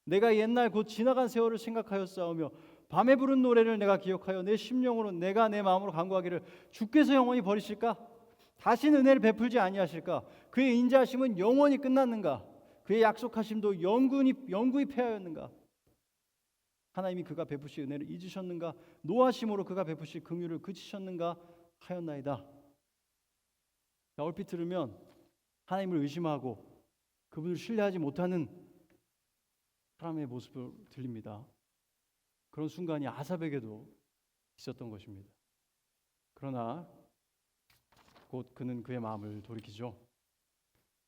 내가 옛날 곧 지나간 세월을 생각하여 싸우며 밤에 부른 노래를 내가 기억하여 내 심령으로 내가 내 마음으로 간구하기를 주께서 영원히 버리실까? 다시는 은혜를 베풀지 아니하실까? 그의 인자하심은 영원히 끝났는가? 그의 약속하심도 영구히 패하였는가? 하나님이 그가 베푸실 은혜를 잊으셨는가? 노하심으로 그가 베푸실 긍휼을 그치셨는가 하였나이다. 얼핏 들으면 하나님을 의심하고 그분을 신뢰하지 못하는 사람의 모습을 들립니다. 그런 순간이 아삽에게도 있었던 것입니다. 그러나 곧 그는 그의 마음을 돌이키죠.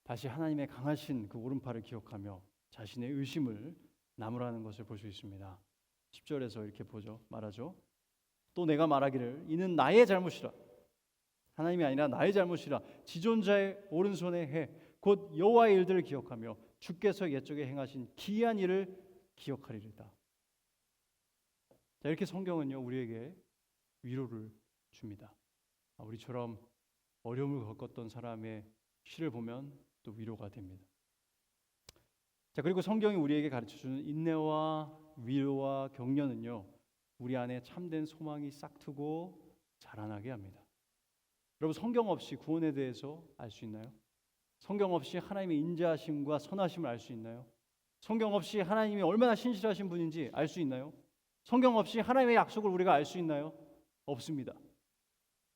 다시 하나님의 강하신 그 오른팔을 기억하며 자신의 의심을 나무라는 것을 볼 수 있습니다. 10절에서 이렇게 말하죠. 또 내가 말하기를 이는 나의 잘못이라. 하나님이 아니라 나의 잘못이라 지존자의 오른손에 해 곧 여호와의 일들을 기억하며 주께서 옛적에 행하신 기이한 일을 기억하리이다. 자, 이렇게 성경은요 우리에게 위로를 줍니다. 우리처럼 어려움을 겪었던 사람의 시를 보면 또 위로가 됩니다. 자, 그리고 성경이 우리에게 가르쳐주는 인내와 위로와 격려는요 우리 안에 참된 소망이 싹트고 자라나게 합니다. 여러분, 성경 없이 구원에 대해서 알 수 있나요? 성경 없이 하나님의 인자하심과 선하심을 알 수 있나요? 성경 없이 하나님이 얼마나 신실하신 분인지 알 수 있나요? 성경 없이 하나님의 약속을 우리가 알 수 있나요? 없습니다.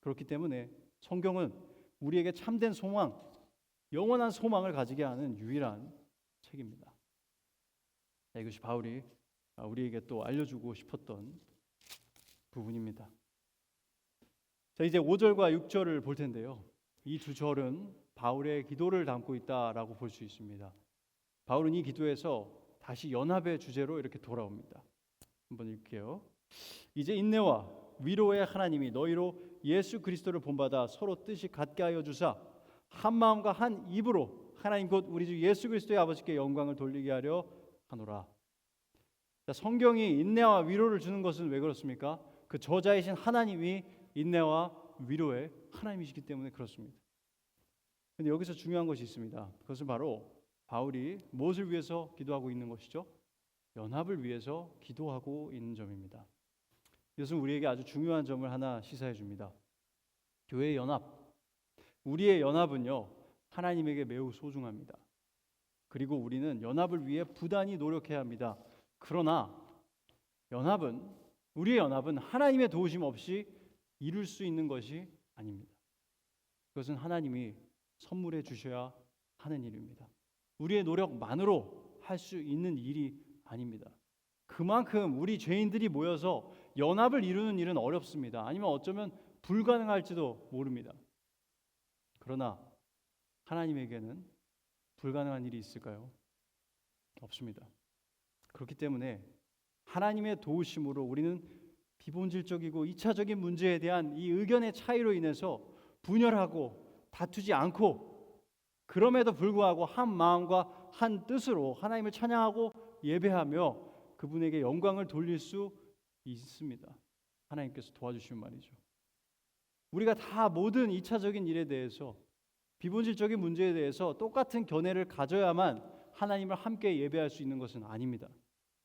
그렇기 때문에 성경은 우리에게 참된 소망, 영원한 소망을 가지게 하는 유일한 책입니다. 자, 이것이 바울이 우리에게 또 알려주고 싶었던 부분입니다. 자, 이제 5절과 6절을 볼 텐데요. 이 두 절은 바울의 기도를 담고 있다라고 볼 수 있습니다. 바울은 이 기도에서 다시 연합의 주제로 이렇게 돌아옵니다. 한번 읽게요. 이제 인내와 위로의 하나님이 너희로 예수 그리스도를 본받아 서로 뜻이 같게 하여 주사 한 마음과 한 입으로 하나님 곧 우리 주 예수 그리스도의 아버지께 영광을 돌리게 하려 하노라. 자, 성경이 인내와 위로를 주는 것은 왜 그렇습니까? 그 저자이신 하나님이 인내와 위로의 하나님이시기 때문에 그렇습니다. 근데 여기서 중요한 것이 있습니다. 그것은 바로 바울이 무엇을 위해서 기도하고 있는 것이죠? 연합을 위해서 기도하고 있는 점입니다. 이것은 우리에게 아주 중요한 점을 하나 시사해 줍니다. 교회의 연합, 우리의 연합은요 하나님에게 매우 소중합니다. 그리고 우리는 연합을 위해 부단히 노력해야 합니다. 그러나 우리의 연합은 하나님의 도우심 없이 이룰 수 있는 것이 아닙니다. 그것은 하나님이 선물해 주셔야 하는 일입니다. 우리의 노력만으로 할 수 있는 일이 아닙니다. 그만큼 우리 죄인들이 모여서 연합을 이루는 일은 어렵습니다. 아니면 어쩌면 불가능할지도 모릅니다. 그러나 하나님에게는 불가능한 일이 있을까요? 없습니다. 그렇기 때문에 하나님의 도우심으로 우리는 비본질적이고 이차적인 문제에 대한 이 의견의 차이로 인해서 분열하고 다투지 않고 그럼에도 불구하고 한 마음과 한 뜻으로 하나님을 찬양하고 예배하며 그분에게 영광을 돌릴 수 있습니다. 하나님께서 도와주시면 말이죠. 우리가 다 모든 이차적인 일에 대해서 비본질적인 문제에 대해서 똑같은 견해를 가져야만 하나님을 함께 예배할 수 있는 것은 아닙니다.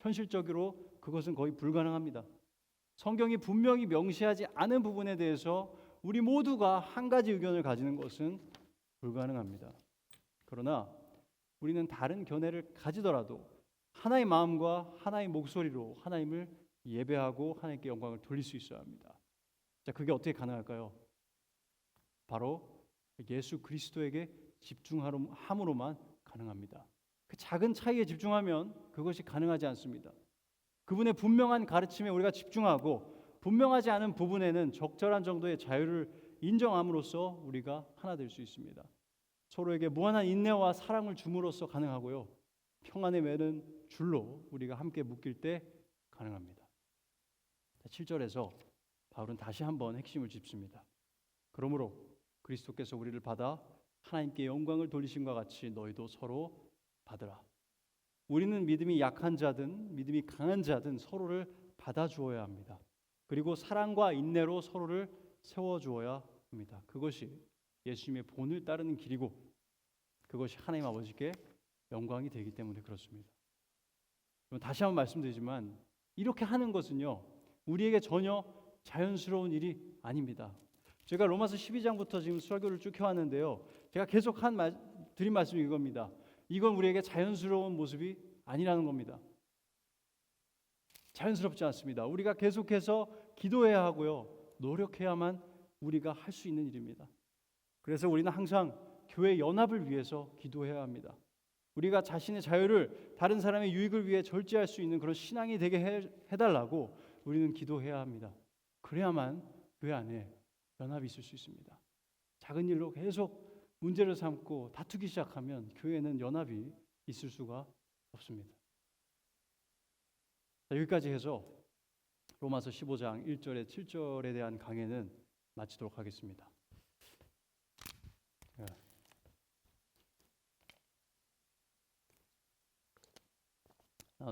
현실적으로 그것은 거의 불가능합니다. 성경이 분명히 명시하지 않은 부분에 대해서 우리 모두가 한 가지 의견을 가지는 것은 불가능합니다. 그러나 우리는 다른 견해를 가지더라도 하나의 마음과 하나의 목소리로 하나님을 예배하고 하나님께 영광을 돌릴 수 있어야 합니다. 자, 그게 어떻게 가능할까요? 바로 예수 그리스도에게 집중함으로만 가능합니다. 그 작은 차이에 집중하면 그것이 가능하지 않습니다. 그분의 분명한 가르침에 우리가 집중하고 분명하지 않은 부분에는 적절한 정도의 자유를 인정함으로써 우리가 하나 될 수 있습니다. 서로에게 무한한 인내와 사랑을 줌으로써 가능하고요. 평안의 매는 줄로 우리가 함께 묶일 때 가능합니다. 7절에서 바울은 다시 한번 핵심을 짚습니다. 그러므로 그리스도께서 우리를 받아 하나님께 영광을 돌리심과 같이 너희도 서로 받으라. 우리는 믿음이 약한 자든 믿음이 강한 자든 서로를 받아주어야 합니다. 그리고 사랑과 인내로 서로를 세워주어야 합니다. 그것이 예수님의 본을 따르는 길이고 그것이 하나님 아버지께 영광이 되기 때문에 그렇습니다. 다시 한번 말씀드리지만 이렇게 하는 것은요 우리에게 전혀 자연스러운 일이 아닙니다. 제가 로마서 12장부터 지금 설교를 쭉 해왔는데요, 제가 계속 드린 말씀이 이겁니다. 이건 우리에게 자연스러운 모습이 아니라는 겁니다. 자연스럽지 않습니다. 우리가 계속해서 기도해야 하고요, 노력해야만 우리가 할 수 있는 일입니다. 그래서 우리는 항상 교회 연합을 위해서 기도해야 합니다. 우리가 자신의 자유를 다른 사람의 유익을 위해 절제할 수 있는 그런 신앙이 되게 해달라고 우리는 기도해야 합니다. 그래야만 교회 안에 연합이 있을 수 있습니다. 작은 일로 계속 문제를 삼고 다투기 시작하면 교회에는 연합이 있을 수가 없습니다. 자, 여기까지 해서 로마서 15장 1절에 7절에 대한 강해는 마치도록 하겠습니다.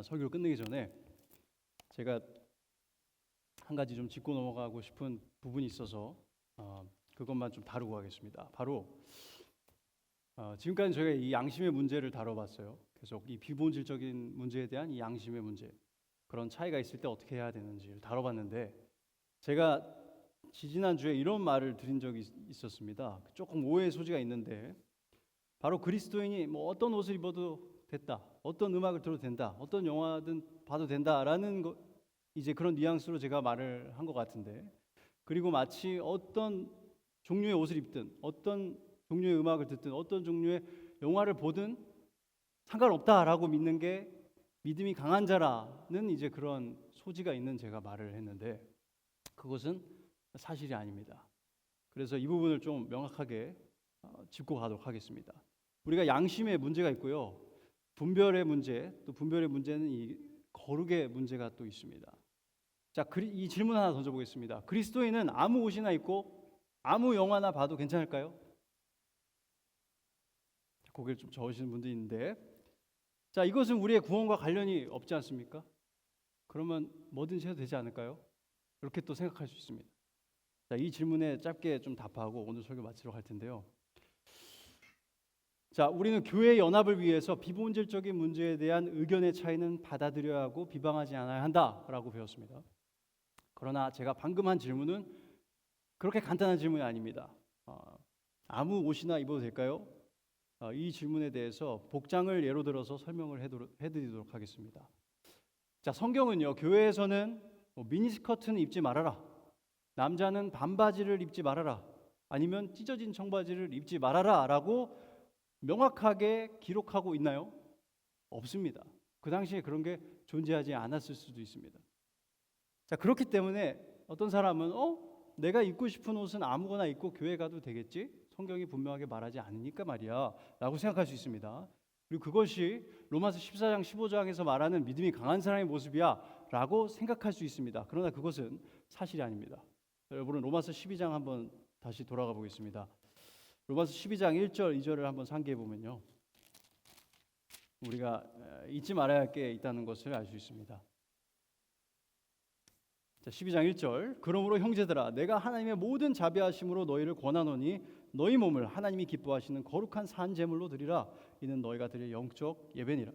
설교를 끝내기 전에 제가 한 가지 좀 짚고 넘어가고 싶은 부분이 있어서 그것만 좀 다루고 가겠습니다. 바로 지금까지 저희가 이 양심의 문제를 다뤄봤어요. 계속 이 비본질적인 문제에 대한 이 양심의 문제, 그런 차이가 있을 때 어떻게 해야 되는지를 다뤄봤는데, 제가 지지난주에 이런 말을 드린 적이 있었습니다. 조금 오해의 소지가 있는데, 바로 그리스도인이 뭐 어떤 옷을 입어도 됐다, 어떤 음악을 들어도 된다, 어떤 영화든 봐도 된다라는 이제 그런 뉘앙스로 제가 말을 한 것 같은데, 그리고 마치 어떤 종류의 옷을 입든 어떤 종류의 음악을 듣든 어떤 종류의 영화를 보든 상관없다라고 믿는 게 믿음이 강한 자라는 이제 그런 소지가 있는 제가 말을 했는데, 그것은 사실이 아닙니다. 그래서 이 부분을 좀 명확하게 짚고 가도록 하겠습니다. 우리가 양심의 문제가 있고요, 분별의 문제, 또 분별의 문제는 이 거룩의 문제가 또 있습니다. 자, 이 질문 하나 던져보겠습니다. 그리스도인은 아무 옷이나 입고 아무 영화나 봐도 괜찮을까요? 고개를 좀 저으시는 분도 있는데, 자, 이것은 우리의 구원과 관련이 없지 않습니까? 그러면 뭐든지 해도 되지 않을까요? 이렇게 또 생각할 수 있습니다. 자, 이 질문에 짧게 좀 답하고 오늘 설교 마치도록 할 텐데요. 자, 우리는 교회 연합을 위해서 비본질적인 문제에 대한 의견의 차이는 받아들여야 하고 비방하지 않아야 한다라고 배웠습니다. 그러나 제가 방금 한 질문은 그렇게 간단한 질문이 아닙니다. 아무 옷이나 입어도 될까요? 이 질문에 대해서 복장을 예로 들어서 설명을 해드리도록 하겠습니다. 자, 성경은요, 교회에서는 미니스커트는 입지 말아라, 남자는 반바지를 입지 말아라, 아니면 찢어진 청바지를 입지 말아라 라고 명확하게 기록하고 있나요? 없습니다. 그 당시에 그런 게 존재하지 않았을 수도 있습니다. 자, 그렇기 때문에 어떤 사람은 내가 입고 싶은 옷은 아무거나 입고 교회 가도 되겠지? 성경이 분명하게 말하지 않으니까 말이야 라고 생각할 수 있습니다. 그리고 그것이 로마서 14장 15장에서 말하는 믿음이 강한 사람의 모습이야 라고 생각할 수 있습니다. 그러나 그것은 사실이 아닙니다. 여러분은 로마서 12장 한번 다시 돌아가 보겠습니다. 로마서 12장 1절 2절을 한번 상기해 보면요, 우리가 잊지 말아야 할 게 있다는 것을 알 수 있습니다. 자, 12장 1절, 그러므로 형제들아, 내가 하나님의 모든 자비하심으로 너희를 권하노니 너희 몸을 하나님이 기뻐하시는 거룩한 산 제물로 드리라. 이는 너희가 드릴 영적 예배니라.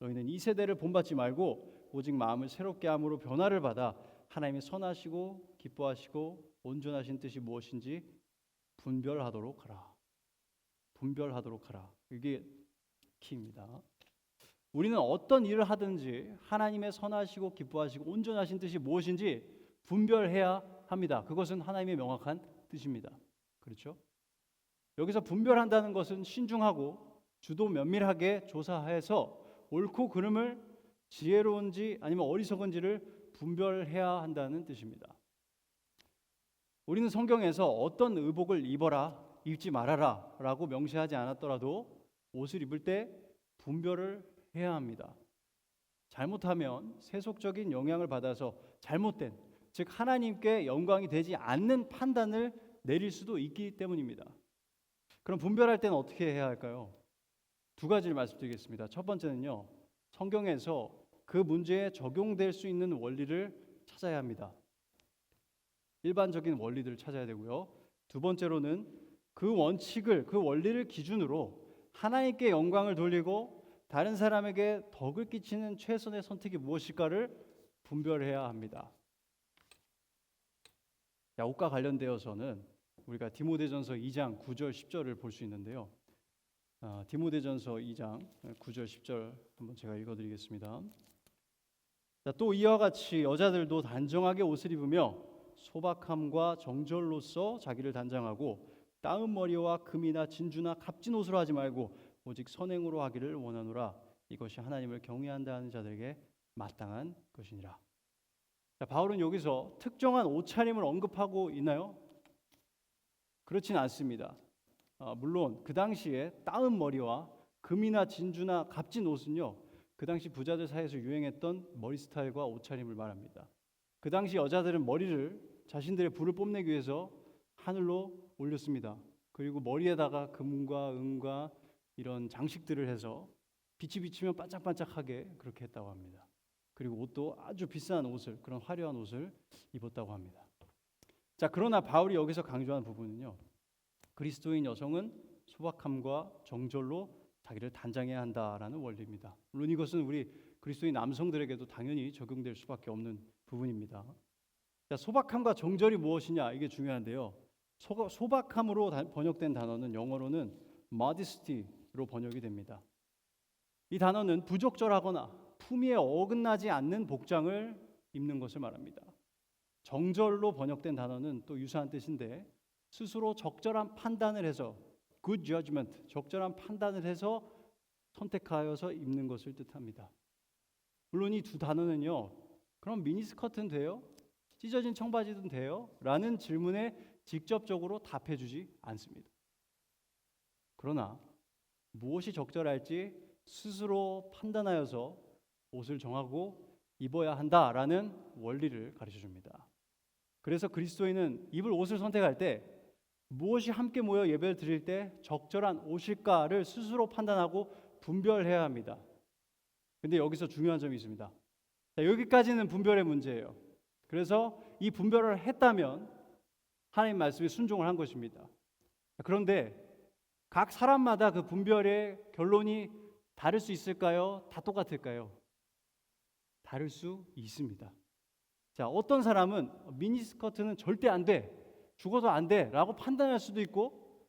너희는 이 세대를 본받지 말고 오직 마음을 새롭게 함으로 변화를 받아 하나님의 선하시고 기뻐하시고 온전하신 뜻이 무엇인지 분별하도록 하라. 분별하도록 하라. 이게 키입니다. 우리는 어떤 일을 하든지 하나님의 선하시고 기뻐하시고 온전하신 뜻이 무엇인지 분별해야 합니다. 그것은 하나님의 명확한 뜻입니다. 그렇죠? 여기서 분별한다는 것은 신중하고 주도 면밀하게 조사해서 옳고 그름을 지혜로운지 아니면 어리석은지를 분별해야 한다는 뜻입니다. 우리는 성경에서 어떤 의복을 입어라, 입지 말아라 라고 명시하지 않았더라도 옷을 입을 때 분별을 해야 합니다. 잘못하면 세속적인 영향을 받아서 잘못된, 즉 하나님께 영광이 되지 않는 판단을 내릴 수도 있기 때문입니다. 그럼 분별할 때는 어떻게 해야 할까요? 두 가지를 말씀드리겠습니다. 첫 번째는요, 성경에서 그 문제에 적용될 수 있는 원리를 찾아야 합니다. 일반적인 원리들을 찾아야 되고요. 두 번째로는 그 원칙을, 그 원리를 기준으로 하나님께 영광을 돌리고 다른 사람에게 덕을 끼치는 최선의 선택이 무엇일까를 분별해야 합니다. 자, 옷과 관련되어서는 우리가 디모데전서 2장 9절 10절을 볼 수 있는데요. 디모데전서 2장 9절 10절 한번 제가 읽어드리겠습니다. 자, 또 이와 같이 여자들도 단정하게 옷을 입으며 소박함과 정절로서 자기를 단장하고 따은 머리와 금이나 진주나 값진 옷으로 하지 말고 오직 선행으로 하기를 원하노라. 이것이 하나님을 경외한다 하는 자들에게 마땅한 것이니라. 자, 바울은 여기서 특정한 옷차림을 언급하고 있나요? 그렇진 않습니다. 물론 그 당시에 따은 머리와 금이나 진주나 값진 옷은요, 그 당시 부자들 사이에서 유행했던 머리 스타일과 옷차림을 말합니다. 그 당시 여자들은 머리를 자신들의 부를 뽐내기 위해서 하늘로 올렸습니다. 그리고 머리에다가 금과 은과 이런 장식들을 해서 빛이 비치면 반짝반짝하게 그렇게 했다고 합니다. 그리고 옷도 아주 비싼 옷을, 그런 화려한 옷을 입었다고 합니다. 자, 그러나 바울이 여기서 강조한 부분은요, 그리스도인 여성은 소박함과 정절로 자기를 단장해야 한다라는 원리입니다. 물론 이것은 우리 그리스도인 남성들에게도 당연히 적용될 수밖에 없는 부분입니다. 자, 소박함과 정절이 무엇이냐, 이게 중요한데요. 소박함으로 번역된 단어는 영어로는 modesty로 번역이 됩니다. 이 단어는 부적절하거나 품위에 어긋나지 않는 복장을 입는 것을 말합니다. 정절로 번역된 단어는 또 유사한 뜻인데, 스스로 적절한 판단을 해서 good judgment, 적절한 판단을 해서 선택하여서 입는 것을 뜻합니다. 물론 이 두 단어는요, 그럼 미니스커트는 돼요? 찢어진 청바지는 돼요? 라는 질문에 직접적으로 답해주지 않습니다. 그러나 무엇이 적절할지 스스로 판단하여서 옷을 정하고 입어야 한다라는 원리를 가르쳐줍니다. 그래서 그리스도인은 입을 옷을 선택할 때 무엇이 함께 모여 예배를 드릴 때 적절한 옷일까를 스스로 판단하고 분별해야 합니다. 근데 여기서 중요한 점이 있습니다. 자, 여기까지는 분별의 문제예요. 그래서 이 분별을 했다면 하나님 말씀에 순종을 한 것입니다. 그런데 각 사람마다 그 분별의 결론이 다를 수 있을까요? 다 똑같을까요? 다를 수 있습니다. 자, 어떤 사람은 미니스커트는 절대 안 돼, 죽어도 안 돼 라고 판단할 수도 있고,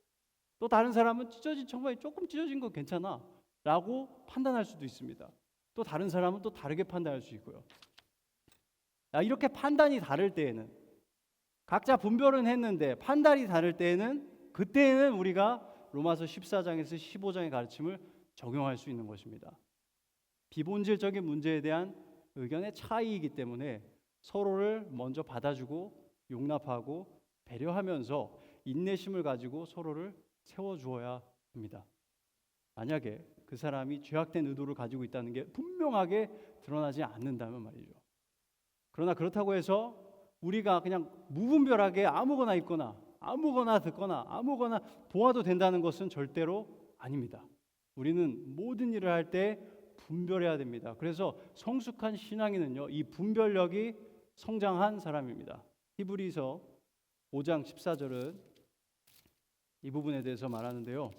또 다른 사람은 찢어진 청바지 조금 찢어진 거 괜찮아 라고 판단할 수도 있습니다. 또 다른 사람은 또 다르게 판단할 수 있고요. 이렇게 판단이 다를 때에는, 각자 분별은 했는데 판단이 다를 때에는, 그때에는 우리가 로마서 14장에서 15장의 가르침을 적용할 수 있는 것입니다. 비본질적인 문제에 대한 의견의 차이이기 때문에 서로를 먼저 받아주고 용납하고 배려하면서 인내심을 가지고 서로를 세워주어야 합니다. 만약에 그 사람이 죄악된 의도를 가지고 있다는 게 분명하게 드러나지 않는다면 말이죠. 그러나 그렇다고 해서 우리가 그냥 무분별하게 아무거나 입거나 아무거나 듣거나 아무거나 보아도 된다는 것은 절대로 아닙니다. 우리는 모든 일을 할 때 분별해야 됩니다. 그래서 성숙한 신앙인은요, 이 분별력이 성장한 사람입니다. 히브리서 5장 14절은 이 부분에 대해서 말하는데요.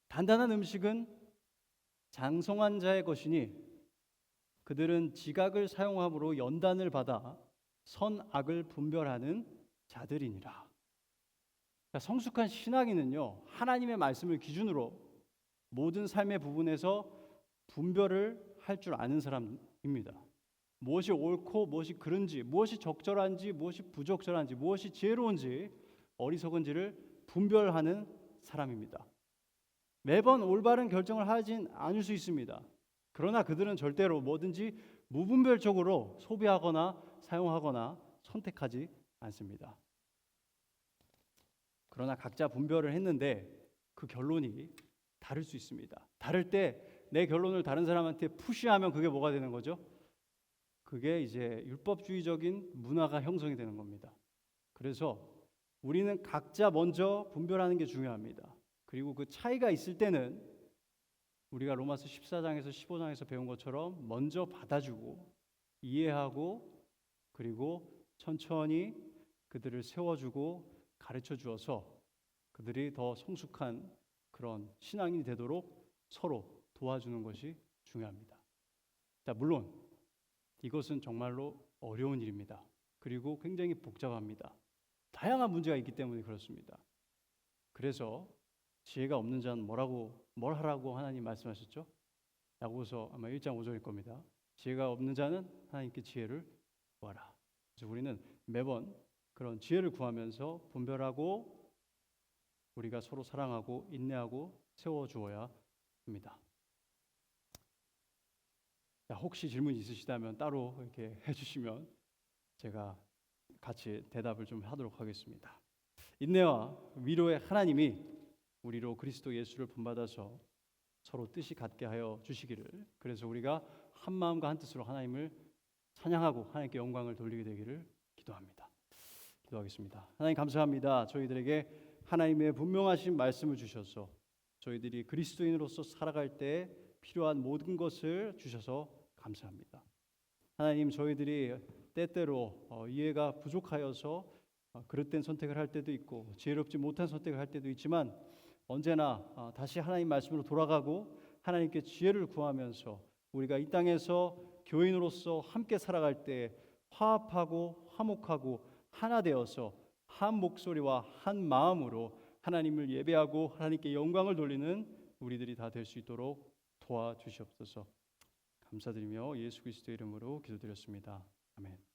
단단한 음식은 장성한 자의 것이니 그들은 지각을 사용함으로 연단을 받아 선악을 분별하는 자들이니라. 성숙한 신앙인은요, 하나님의 말씀을 기준으로 모든 삶의 부분에서 분별을 할 줄 아는 사람입니다. 무엇이 옳고 무엇이 그른지, 무엇이 적절한지, 무엇이 부적절한지, 무엇이 지혜로운지, 어리석은지를 분별하는 사람입니다. 매번 올바른 결정을 하진 않을 수 있습니다. 그러나 그들은 절대로 뭐든지 무분별적으로 소비하거나 사용하거나 선택하지 않습니다. 그러나 각자 분별을 했는데 그 결론이 다를 수 있습니다. 다를 때 내 결론을 다른 사람한테 푸시하면 그게 뭐가 되는 거죠? 그게 이제 율법주의적인 문화가 형성이 되는 겁니다. 그래서 우리는 각자 먼저 분별하는 게 중요합니다. 그리고 그 차이가 있을 때는 우리가 로마서 14장에서 15장에서 배운 것처럼 먼저 받아주고 이해하고 그리고 천천히 그들을 세워주고 가르쳐 주어서 그들이 더 성숙한 그런 신앙인이 되도록 서로 도와주는 것이 중요합니다. 자, 물론 이것은 정말로 어려운 일입니다. 그리고 굉장히 복잡합니다. 다양한 문제가 있기 때문에 그렇습니다. 그래서 지혜가 없는 자는 뭘 하라고 하나님 말씀하셨죠? 야고보서 아마 1장 5절일 겁니다. 지혜가 없는 자는 하나님께 지혜를 구하라. 그래서 우리는 매번 그런 지혜를 구하면서 분별하고 우리가 서로 사랑하고 인내하고 세워주어야 합니다. 자, 혹시 질문 있으시다면 따로 이렇게 해주시면 제가 같이 대답을 좀 하도록 하겠습니다. 인내와 위로의 하나님이 우리로 그리스도 예수를 본받아서 서로 뜻이 같게 하여 주시기를, 그래서 우리가 한 마음과 한 뜻으로 하나님을 찬양하고 하나님께 영광을 돌리게 되기를 기도합니다. 기도하겠습니다. 하나님 감사합니다. 저희들에게 하나님의 분명하신 말씀을 주셔서 저희들이 그리스도인으로서 살아갈 때 필요한 모든 것을 주셔서 감사합니다. 하나님, 저희들이 때때로 이해가 부족하여서 그릇된 선택을 할 때도 있고 지혜롭지 못한 선택을 할 때도 있지만 언제나 다시 하나님 말씀으로 돌아가고 하나님께 지혜를 구하면서 우리가 이 땅에서 교인으로서 함께 살아갈 때 화합하고 화목하고 하나 되어서 한 목소리와 한 마음으로 하나님을 예배하고 하나님께 영광을 돌리는 우리들이 다 될 수 있도록 도와주시옵소서. 감사드리며 예수 그리스도의 이름으로 기도드렸습니다. 아멘.